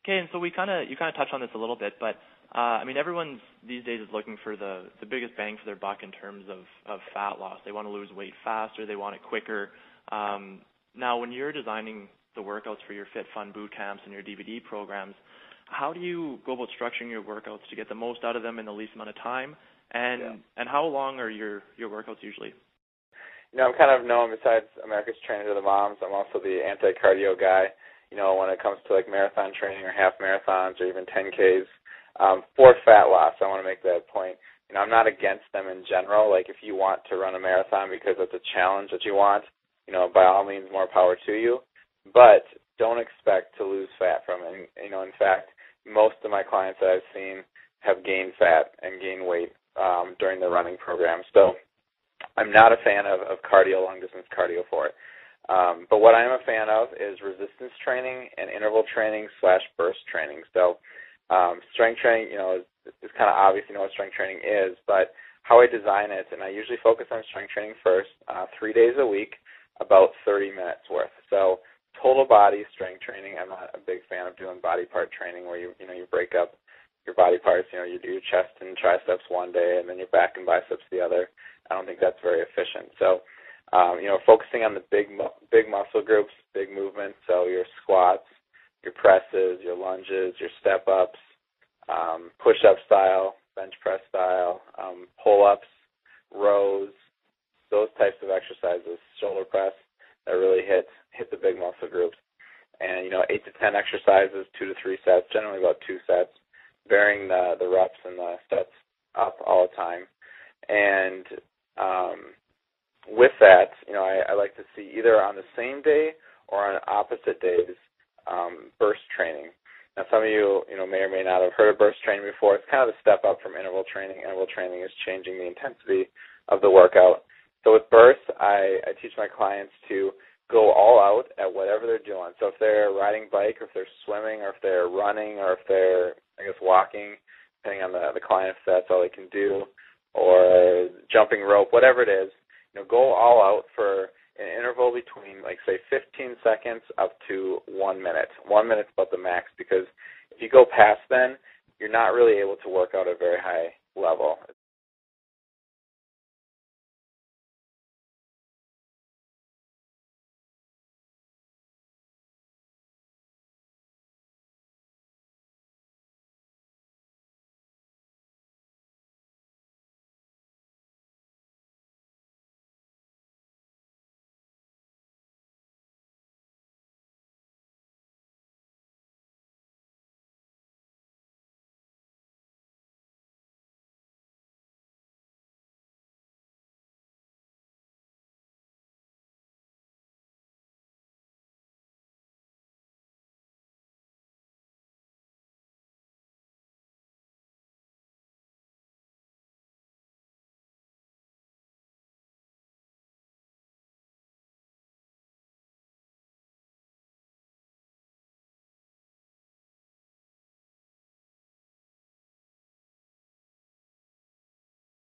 Okay, and so you kind of touched on this a little bit, but I mean, everyone these days is looking for the biggest bang for their buck in terms of fat loss. They want to lose weight faster, they want it quicker. Now, when you're designing the workouts for your Fit Fun boot camps and your DVD programs, how do you go about structuring your workouts to get the most out of them in the least amount of time? And how long are your workouts usually? You know, I'm kind of known, besides America's Trainer to the Moms, I'm also the anti-cardio guy, you know, when it comes to like marathon training or half marathons or even 10Ks. For fat loss, I want to make that point. You know, I'm not against them in general. Like, if you want to run a marathon because it's a challenge that you want, you know, by all means, more power to you. But don't expect to lose fat from it. And, you know, in fact, most of my clients that I've seen have gained fat and gained weight during the running program. So I'm not a fan of cardio, long-distance cardio for it. But what I am a fan of is resistance training and interval training / burst training. So strength training, you know, is kind of obvious, you know what strength training is, but how I design it, and I usually focus on strength training first, 3 days a week, about 30 minutes worth. So total body strength training. I'm not a big fan of doing body part training where you break up your body parts. You know, you do your chest and triceps one day and then your back and biceps the other. I don't think that's very efficient. So, you know, focusing on the big muscle groups, big movements. So your squats, your presses, your lunges, your step ups, push-up style, bench press style, pull-ups, rows, those types of exercises, shoulder press, that really hit the big muscle groups. And, you know, 8 to 10 exercises, 2 to 3 sets, generally about 2 sets, varying the reps and the sets up all the time. And with that, you know, I like to see either on the same day or on opposite days burst training. Now, some of you, may or may not have heard of burst training before. It's kind of a step up from interval training. Interval training is changing the intensity of the workout. So with bursts, I teach my clients to go all out at whatever they're doing. So if they're riding bike, or if they're swimming, or if they're running, or if they're, walking, depending on the client, if that's all they can do, or jumping rope, whatever it is, go all out for an interval between, say, 15 seconds up to 1 minute. 1 minute's about the max, because if you go past then, you're not really able to work out at a very high level.